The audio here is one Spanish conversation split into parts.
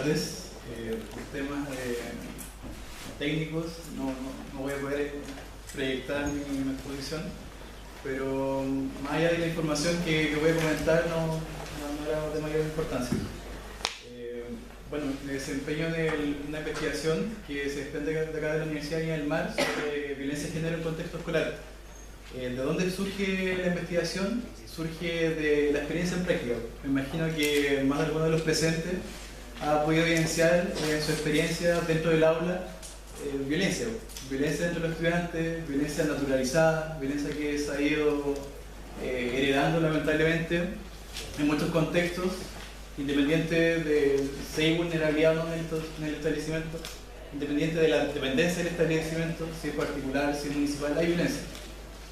tardes. Por temas técnicos no voy a poder proyectar mi exposición, pero más allá de la información que voy a comentar no era de mayor importancia. Bueno, me desempeño en una investigación que se desprende de acá de la Universidad de Viña del Mar sobre violencia de género en contexto escolar. ¿De dónde surge la investigación? Surge de la experiencia en práctica. Me imagino que más de alguno de los presentes ha podido evidenciar su experiencia dentro del aula violencia dentro de los estudiantes, violencia naturalizada, violencia que se ha ido heredando lamentablemente en muchos contextos, independiente de si hay vulnerabilidad o no en el establecimiento, independiente de la dependencia del establecimiento, si es particular, si es municipal, hay violencia.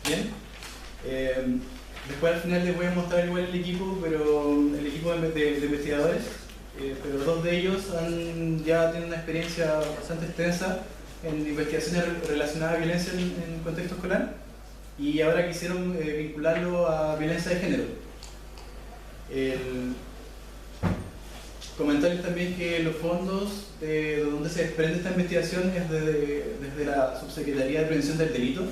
Bien. Después al final les voy a mostrar igual el equipo, pero el equipo de investigadores, pero dos de ellos ya tienen una experiencia bastante extensa en investigaciones relacionadas a violencia en contexto escolar y ahora quisieron vincularlo a violencia de género. Comentarles también que los fondos de donde se desprende esta investigación es desde la Subsecretaría de Prevención del Delito,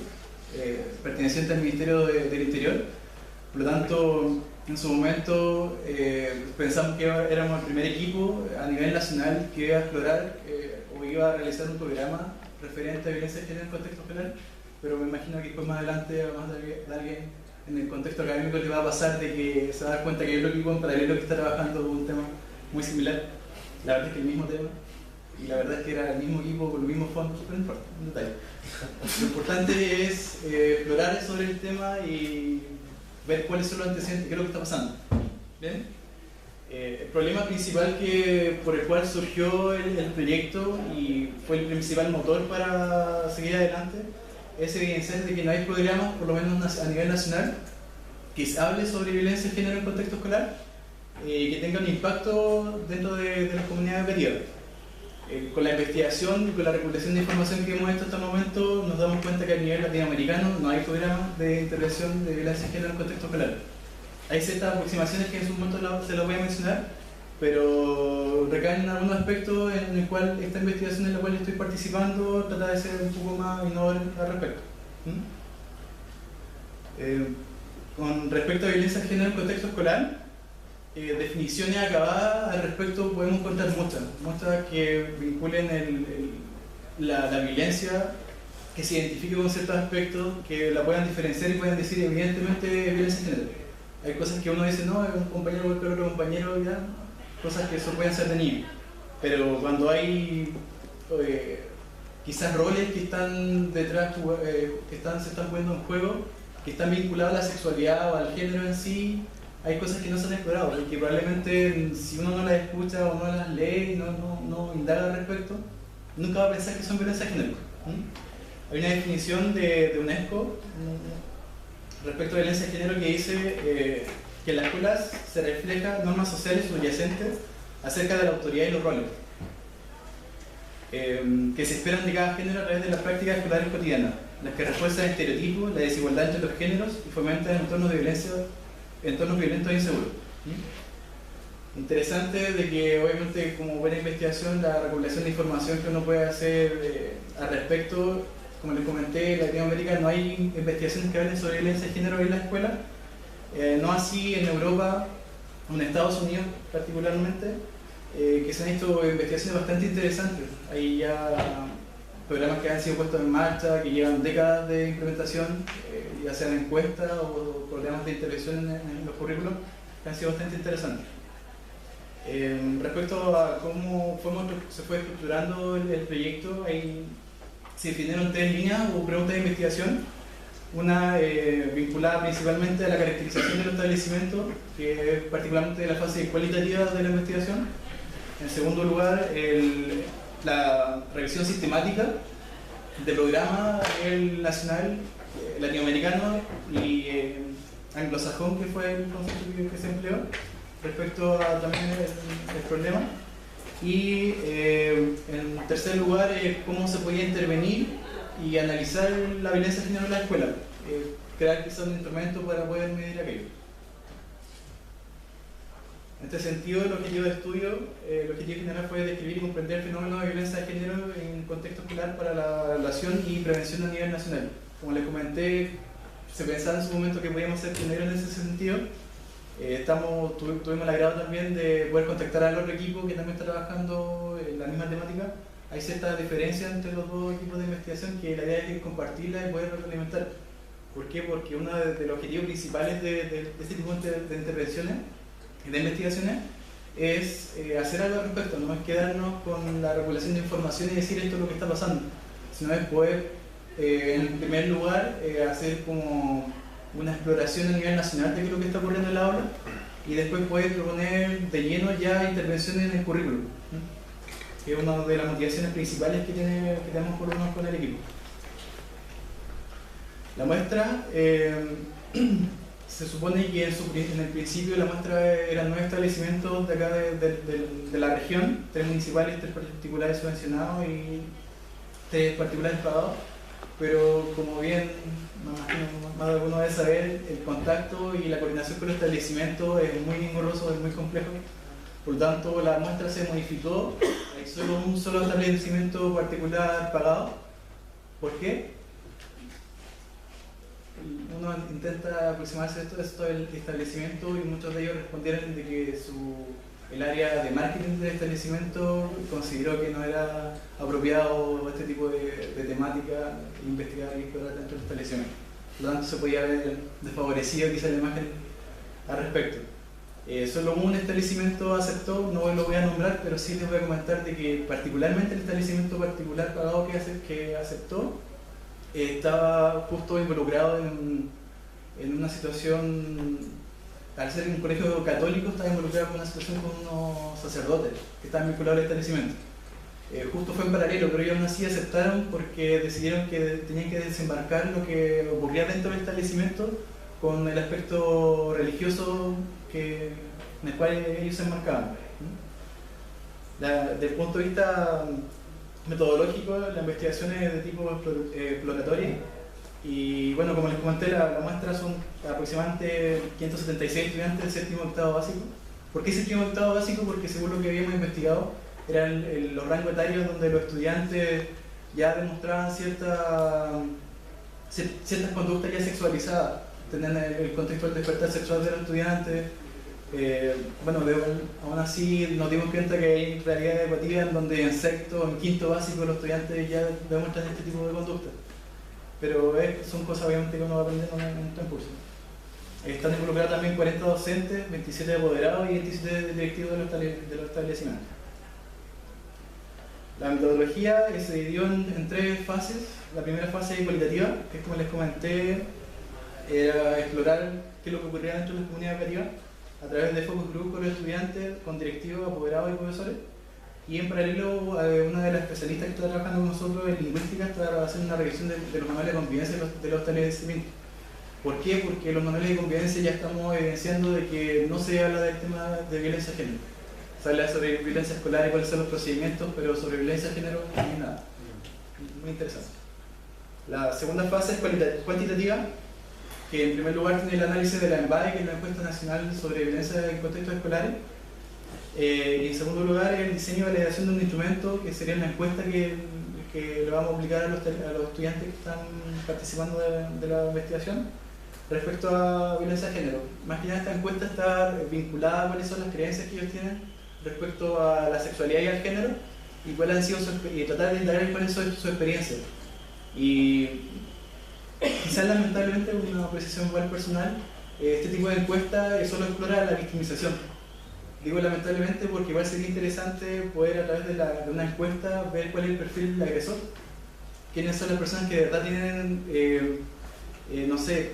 perteneciente al Ministerio del Interior. Por lo tanto, en su momento pensamos que éramos el primer equipo a nivel nacional que iba a explorar o iba a realizar un programa referente a violencia de género en contexto escolar, pero me imagino que después más adelante, además de alguien en el contexto académico, le va a pasar de que se va a dar cuenta que hay otro equipo en paralelo que está trabajando un tema muy similar. La verdad es que el mismo tema, y la verdad es que era el mismo equipo con los mismos fondos, pero no importa, un detalle. Lo importante es explorar sobre el tema y ver cuáles son los antecedentes, qué es lo que está pasando. ¿Bien? El problema principal por el cual surgió el proyecto y fue el principal motor para seguir adelante es evidenciar de que no hay programas, por lo menos a nivel nacional, que hable sobre violencia de género en contexto escolar y que tenga un impacto dentro de las comunidades educativas. Con la investigación y con la recopilación de información que hemos hecho hasta el momento, nos damos cuenta que a nivel latinoamericano no hay programas de intervención de violencia de género en contexto escolar. Hay ciertas aproximaciones que en su momento se las voy a mencionar, pero recaen en algunos aspectos en el cual esta investigación en la cual estoy participando trata de ser un poco más innovador al respecto. Con respecto a violencia de género en contexto escolar, definiciones acabadas al respecto podemos encontrar muchas que vinculen la violencia, que se identifique con ciertos aspectos, que la puedan diferenciar y puedan decir evidentemente violencia de género. Hay cosas que uno dice, no, es un compañero golpeó a otro compañero, ya, cosas que eso pueden ser de niños. Pero cuando hay quizás roles que están detrás, se están poniendo en juego, que están vinculados a la sexualidad o al género en sí, hay cosas que no se han explorado y que probablemente si uno no las escucha o no las lee y no indaga al respecto, nunca va a pensar que son violencia de género. Hay una definición de UNESCO respecto a violencia de género que dice que en las escuelas se reflejan normas sociales subyacentes acerca de la autoridad y los roles que se esperan de cada género a través de las prácticas escolares cotidianas, las que refuerzan estereotipos, la desigualdad entre los géneros y fomentan entornos violentos e inseguros. Interesante de que obviamente como buena investigación la recopilación de información que uno puede hacer al respecto, como les comenté, en Latinoamérica no hay investigaciones que hablen sobre violencia de género en la escuela, no así en Europa o en Estados Unidos particularmente, que se han hecho investigaciones bastante interesantes. Hay ya programas que han sido puestos en marcha, que llevan décadas de implementación, ya sean encuestas o programas de intervención en los currículos, que han sido bastante interesantes. Respecto a cómo se fue estructurando el proyecto, se definieron 3 líneas o preguntas de investigación. Una vinculada principalmente a la caracterización del establecimiento, que es particularmente la fase cualitativa de la investigación. En segundo lugar, la revisión sistemática de programas nacional, latinoamericano y anglosajón, que fue el concepto que se empleó respecto a también el problema. Y en tercer lugar, cómo se podía intervenir y analizar la violencia de género en la escuela, crear quizás un instrumento para poder medir aquello. En este sentido, el objetivo de estudio, el objetivo general fue describir y comprender el fenómeno de violencia de género en contexto escolar para la relación y prevención a nivel nacional. Como les comenté, se pensaba en su momento que podíamos ser pioneros en ese sentido. Tuvimos el agrado también de poder contactar al otro equipo que también está trabajando en la misma temática. Hay cierta diferencia entre los dos equipos de investigación que la idea es compartirla y poder retroalimentar. ¿Por qué? Porque uno de los objetivos principales de este tipo de intervenciones, de investigaciones, es hacer algo al respecto, no es quedarnos con la regulación de información y decir esto es lo que está pasando, sino es poder, en primer lugar, hacer como una exploración a nivel nacional de qué es lo que está ocurriendo en la aula y después poder proponer de lleno ya intervenciones en el currículum, que es una de las motivaciones principales que tenemos por lo menos con el equipo. La muestra, se supone que en el principio la muestra eran 9 establecimientos de acá de la región, 3 municipales, 3 particulares subvencionados y 3 particulares pagados, pero como bien más de alguno debe saber, el contacto y la coordinación con los establecimientos es muy engorroso, es muy complejo, por lo tanto la muestra se modificó, hay solo un solo establecimiento particular pagado. ¿Por qué? Uno intenta aproximarse a estos establecimientos y muchos de ellos respondieron de que el área de marketing del establecimiento consideró que no era apropiado este tipo de temática, investigar y explorar dentro del establecimiento. Por lo tanto, se podía ver desfavorecido quizá la imagen al respecto. Solo un establecimiento aceptó, no lo voy a nombrar, pero sí les voy a comentar de que particularmente el establecimiento particular pagado que aceptó estaba justo involucrado en una situación, al ser un colegio católico, estaba involucrado en una situación con unos sacerdotes que estaban vinculados al establecimiento. Justo fue en paralelo, pero ellos aún así aceptaron porque decidieron que tenían que desembarcar lo que ocurría dentro del establecimiento con el aspecto religioso en el cual ellos se enmarcaban. Desde el punto de vista metodológico, la investigación es de tipo exploratoria y bueno, como les comenté, la muestra son aproximadamente 576 estudiantes del séptimo octavo básico. ¿Por qué séptimo octavo básico? Porque según lo que habíamos investigado eran los rangos etarios donde los estudiantes ya demostraban ciertas conductas ya sexualizadas, tenían el contexto del despertar sexual de los estudiantes. Bueno, aún así nos dimos cuenta que hay realidades educativas en donde en sexto o en quinto básico los estudiantes ya demuestran este tipo de conducta, pero son cosas obviamente que uno va aprendiendo en el transcurso. Están involucrados también 40 docentes, 27 apoderados y 27 directivos de los establecimientos. La metodología se dividió en 3 fases. La primera fase cualitativa, que es como les comenté, era explorar qué es lo que ocurría dentro de la comunidad educativa a través de focus group con los estudiantes, con directivos, apoderados y profesores. Y en paralelo, una de las especialistas que está trabajando con nosotros en lingüística está haciendo una revisión de los manuales de convivencia de los establecimientos. ¿Por qué? Porque los manuales de convivencia ya estamos evidenciando de que no se habla del tema de violencia de género. Se habla sobre violencia escolar y cuáles son los procedimientos, pero sobre violencia de género no hay nada. Muy interesante. La segunda fase es cuantitativa, que en primer lugar tiene el análisis de la ENVAE, que es la encuesta nacional sobre violencia en contextos escolares, y en segundo lugar el diseño y validación de un instrumento, que sería una encuesta que le vamos a aplicar a los estudiantes que están participando de la investigación respecto a violencia de género. Más que nada esta encuesta está vinculada a cuáles son las creencias que ellos tienen respecto a la sexualidad y al género y cuáles han sido y tratar de indagar cuál es su experiencia. Y quizás lamentablemente, una apreciación igual personal, este tipo de encuesta solo explora la victimización. Digo lamentablemente porque igual sería interesante poder a través de una encuesta ver cuál es el perfil del agresor, quiénes son las personas que de verdad tienen, no sé,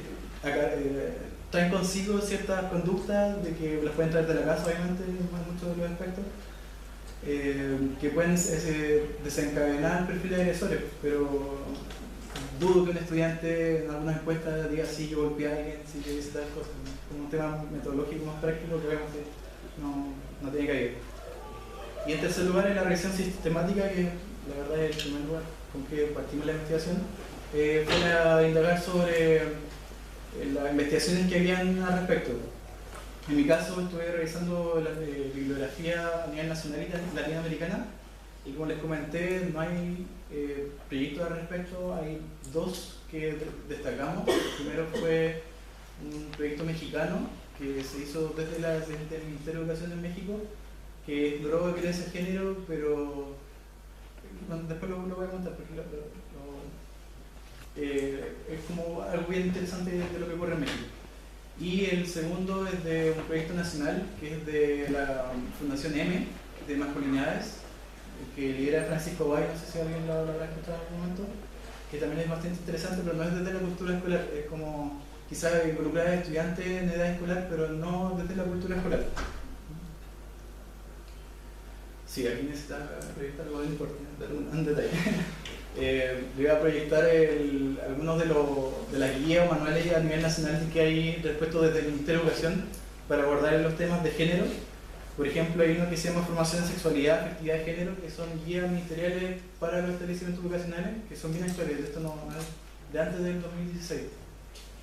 traen consigo ciertas conductas de que las pueden traer de la casa, obviamente, en muchos de los aspectos, que pueden desencadenar el perfil de agresores, pero dudo que un estudiante en alguna encuesta diga sí, yo golpeé a alguien, sí, yo hice tal cosa. Como un tema metodológico más práctico que vemos que no tiene cabida. Y en tercer lugar, en la revisión sistemática, que la verdad es el primer lugar con que partimos la investigación, fue a indagar sobre las investigaciones que habían al respecto. En mi caso estuve revisando la bibliografía a nivel nacional y latinoamericana, y como les comenté, no hay proyectos al respecto. Hay dos que destacamos. El primero fue un proyecto mexicano que se hizo desde el Ministerio de Educación en México, que exploró violencia de género, pero bueno, después lo voy a contar porque es como algo bien interesante de lo que ocurre en México. Y el segundo es de un proyecto nacional que es de la Fundación M de Masculinidades, que lidera Francisco Bay, no sé si alguien lo habrá escuchado en algún momento, que también es bastante interesante, pero no es desde la cultura escolar, es como quizás involucrar a estudiantes en edad escolar, pero no desde la cultura escolar. Sí, aquí necesita proyectar algo, no importa, dar un detalle. Voy a proyectar algunos de las guías o manuales a nivel nacional que hay respecto desde el Ministerio de Educación para abordar los temas de género. Por ejemplo, hay uno que se llama Formación en Sexualidad, Afectividad de Género, que son guías ministeriales para los establecimientos educacionales, que son bien actuales, esto no es de antes del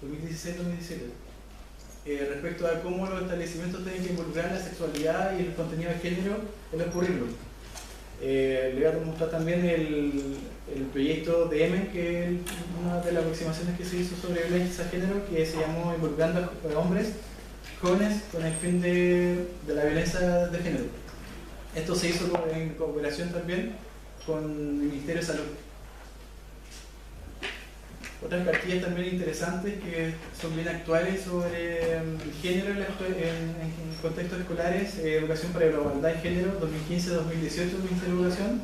2016-2017. Respecto a cómo los establecimientos tienen que involucrar la sexualidad y el contenido de género en los currículos. Le voy a mostrar también el proyecto de M, que es una de las aproximaciones que se hizo sobre violencia de género, que se llamó Involucrando a hombres jóvenes con el fin de la violencia de género. Esto se hizo en cooperación también con el Ministerio de Salud. Otras cartillas también interesantes que son bien actuales sobre género en contextos escolares: Educación para la Igualdad de Género 2015-2018 del Ministerio de Educación,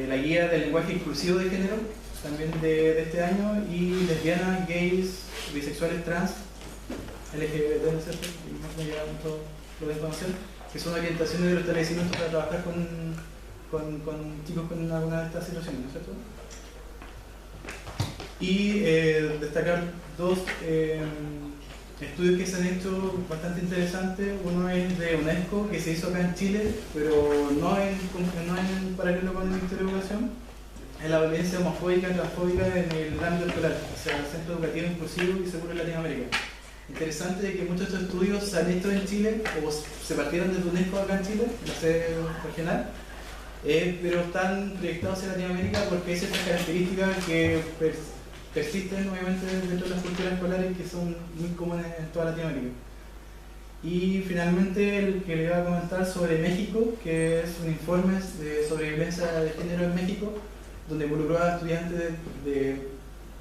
la guía del lenguaje inclusivo de género también de este año, y lesbianas, gays, bisexuales, trans, LGBT, ¿no es cierto? Y más me llega mucho lo de información, que son orientaciones de los establecimientos para trabajar con chicos con alguna de estas situaciones, ¿no es cierto? Y destacar dos estudios que se han hecho bastante interesantes. Uno es de UNESCO, que se hizo acá en Chile, pero no en paralelo con el Ministerio de Educación. Es la violencia homofóbica y transfóbica en el ámbito escolar, o sea, el Centro Educativo Inclusivo y Seguro en Latinoamérica. Interesante de que muchos de estos estudios se han hecho en Chile, o se partieron desde UNESCO acá en Chile, la sede regional, pero están proyectados en Latinoamérica porque hay ciertas características que persisten obviamente dentro de las culturas escolares que son muy comunes en toda Latinoamérica. Y finalmente el que le voy a comentar sobre México, que es un informe sobre violencia de género en México, donde involucró a estudiantes de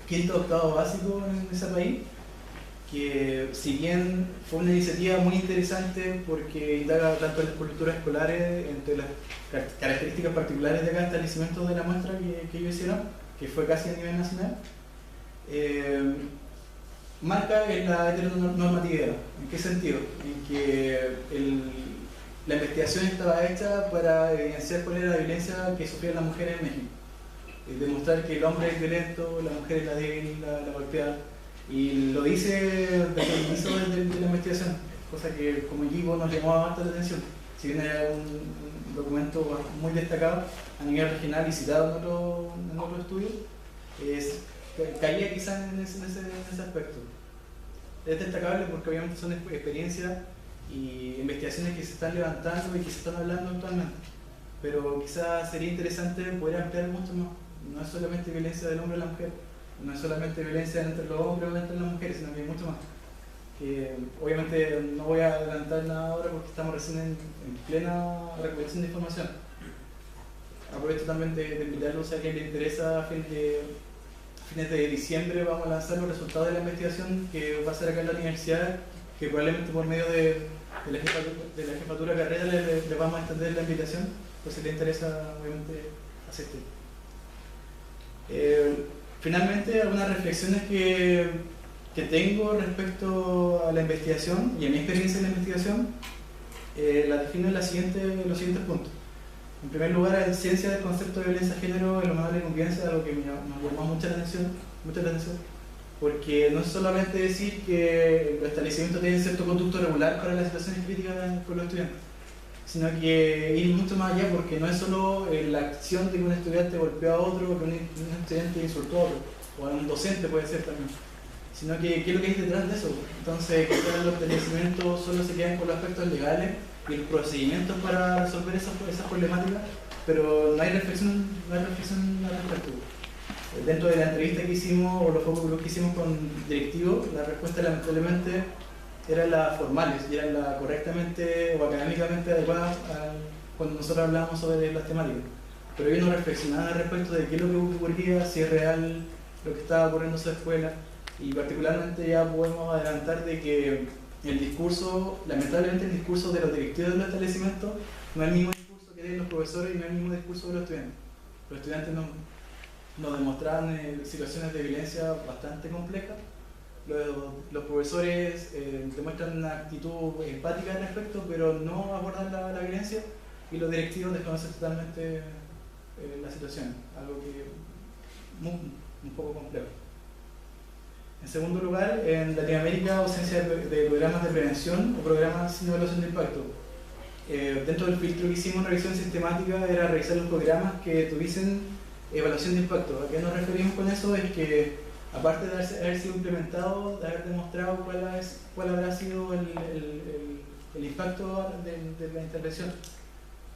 quinto o octavo básico en ese país, que si bien fue una iniciativa muy interesante porque indaga tanto en las culturas escolares, entre las características particulares de cada establecimiento de la muestra que ellos hicieron, que fue casi a nivel nacional, marca en la heteronormatividad. ¿En qué sentido? En que la investigación estaba hecha para evidenciar cuál era la violencia que sufrían las mujeres en México. Demostrar que el hombre es violento, la mujer es la débil, la golpeada. Y lo dice desde el inicio de la investigación, cosa que como equipo nos llamó bastante la atención. Si bien era un documento muy destacado a nivel regional y citado en otro estudio, caía quizás en ese aspecto. Es destacable porque obviamente son experiencias y investigaciones que se están levantando y que se están hablando actualmente, pero quizás sería interesante poder ampliar mucho más. No es solamente violencia del hombre a la mujer, no es solamente violencia entre los hombres o entre las mujeres, sino que hay mucho más. Obviamente no voy a adelantar nada ahora porque estamos recién en plena recolección de información. Aprovecho también de invitarlos a quien le interesa. A fines de diciembre vamos a lanzar los resultados de la investigación que va a ser acá en la universidad, que probablemente por medio de la jefatura de carrera le vamos a extender la invitación, pues si le interesa obviamente asistir. Finalmente, algunas reflexiones que tengo respecto a la investigación y a mi experiencia en la investigación, las defino en los siguientes puntos. En primer lugar, en ciencia del concepto de violencia de género en los manuales de convivencia, algo que me llamó mucha la atención, porque no es solamente decir que los establecimientos tienen cierto conducto regular para las situaciones críticas con los estudiantes, sino que ir mucho más allá, porque no es solo la acción de que un estudiante golpeó a otro, que un estudiante insultó a otro, o a un docente puede ser también, sino que qué es lo que hay detrás de eso. Entonces, quizás los establecimientos solo se quedan con los aspectos legales y los procedimientos para resolver esas problemáticas, pero no hay reflexión al respecto. Dentro de la entrevista que hicimos, o los focus group que hicimos con directivos, la respuesta lamentablemente eran las formales y eran las correctamente o académicamente adecuadas cuando nosotros hablábamos sobre las temáticas. Pero ellos no reflexionaban al respecto de qué es lo que ocurría, si es real lo que estaba ocurriendo en su escuela, y particularmente ya podemos adelantar de que el discurso, lamentablemente el discurso de los directivos de los establecimientos no es el mismo discurso que tienen los profesores y no es el mismo discurso de los estudiantes. Los estudiantes nos demostraban situaciones de violencia bastante complejas. Los profesores demuestran una actitud empática al respecto, pero no abordan la violencia, y los directivos desconocen totalmente la situación, algo que es un poco complejo. En segundo lugar, en Latinoamérica, ausencia de programas de prevención o programas sin evaluación de impacto. Dentro del filtro que hicimos, una revisión sistemática era revisar los programas que tuviesen evaluación de impacto. ¿A qué nos referimos con eso? Es que, aparte de haber sido implementado, de haber demostrado cuál habrá sido el impacto de la intervención.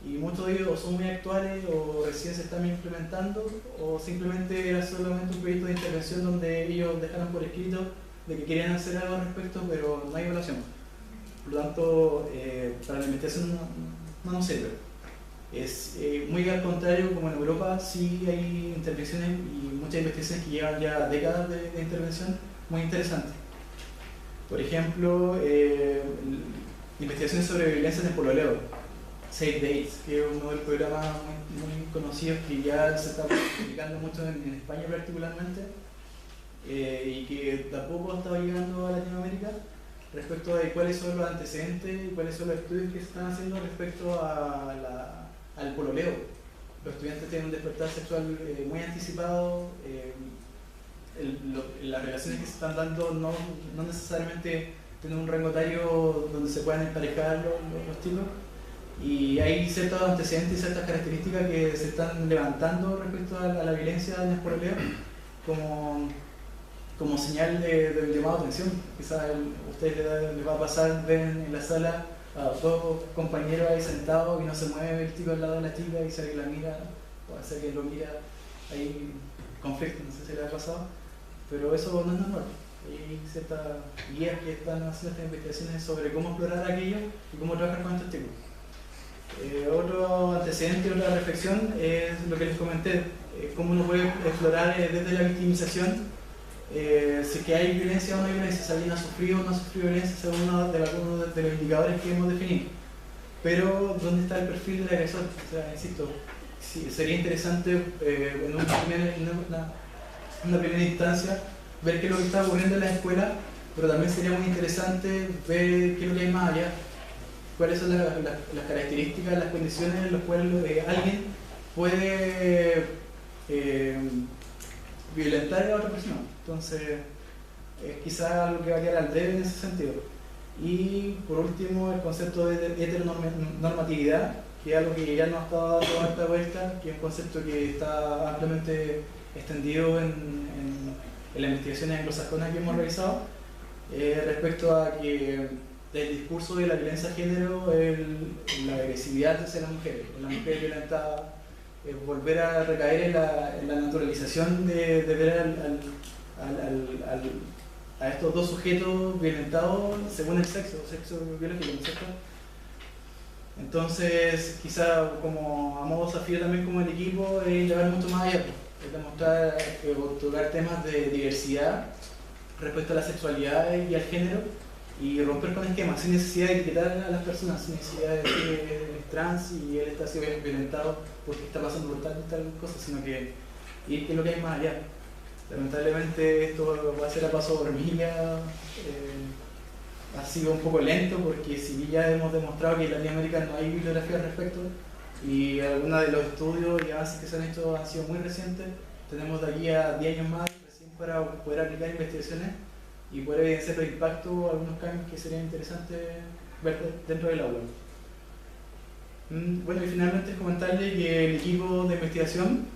Y muchos de ellos o son muy actuales o recién se están implementando, o simplemente era solamente un proyecto de intervención donde ellos dejaron por escrito de que querían hacer algo al respecto, pero no hay evaluación. Por lo tanto, para la investigación no nos sirve. Es muy al contrario, como en Europa sí hay intervenciones y muchas investigaciones que llevan ya décadas de intervención muy interesantes. Por ejemplo, investigaciones sobre violencia en el pololeo. Safe Dates, que es uno de los programas muy conocidos que ya se está publicando mucho en España particularmente, y que tampoco ha estado llegando a Latinoamérica, respecto de cuáles son los antecedentes y cuáles son los estudios que se están haciendo respecto al pololeo. Los estudiantes tienen un despertar sexual muy anticipado, las relaciones que se están dando no necesariamente tienen un rango etario donde se puedan emparejar los tipos. Y hay ciertos antecedentes y ciertas características que se están levantando respecto a la violencia en el pololeo como señal de llamado a atención. Quizás ustedes les va a pasar, ven en la sala a dos compañeros ahí sentados y no se mueve el chico al lado de la chica, y si alguien la mira, o hace que lo mira, hay conflicto, no sé si les ha pasado, pero eso no es normal. Hay ciertas guías que están haciendo estas investigaciones sobre cómo explorar aquello y cómo trabajar con estos tipos. Otro antecedente, otra reflexión es lo que les comenté, cómo uno puede explorar desde la victimización si es que hay violencia o no hay violencia, si alguien ha sufrido o no ha sufrido violencia según uno de los indicadores que hemos definido. Pero, ¿dónde está el perfil del agresor? O sea, insisto, sí, sería interesante en una primera instancia ver qué es lo que está ocurriendo en la escuela, pero también sería muy interesante ver qué es lo que hay más allá. Cuáles son las características, las condiciones en las cuales alguien puede violentar a otra persona. Entonces, es quizás algo que va a quedar al debe en ese sentido. Y por último, el concepto de heteronormatividad, que es algo que ya nos ha estado dando esta vuelta, que es un concepto que está ampliamente extendido en las investigaciones anglosajonas que hemos realizado, respecto a que del discurso de la violencia de género, la agresividad hacia las mujeres, la mujer violentada, volver a recaer en la naturalización de ver a estos dos sujetos violentados según el sexo biológico, ¿no es cierto? Entonces, quizá como a modo desafío también como el equipo, es llevar mucho más allá, es demostrar, tocar temas de diversidad respecto a la sexualidad y al género, y romper con esquemas sin necesidad de etiquetar a las personas, sin necesidad de decir que él es trans y él está siendo violentado porque está pasando por tal cosa, sino que ir que lo que hay más allá. Lamentablemente esto va a ser a paso de hormiga, ha sido un poco lento porque si bien ya hemos demostrado que en Latinoamérica no hay bibliografía al respecto y algunos de los estudios y avances que se han hecho han sido muy recientes, tenemos de aquí a 10 años más recién para poder aplicar investigaciones y poder evidenciar los impactos, algunos cambios que serían interesantes ver dentro del aula. Bueno, y finalmente comentarle que el equipo de investigación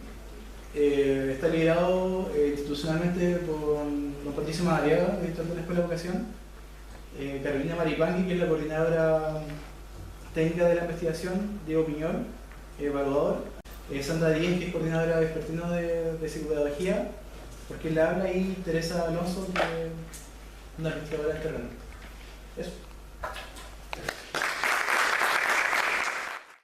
está liderado institucionalmente por don Patricio Madariaga, director de la Escuela de Vocación, Carolina Maripangui, que es la coordinadora técnica de la investigación, Diego Piñol, evaluador, Sandra Díez, que es coordinadora vespertino de psicopedagogía, porque la habla, y Teresa Alonso, que es una investigadora del terreno. Eso.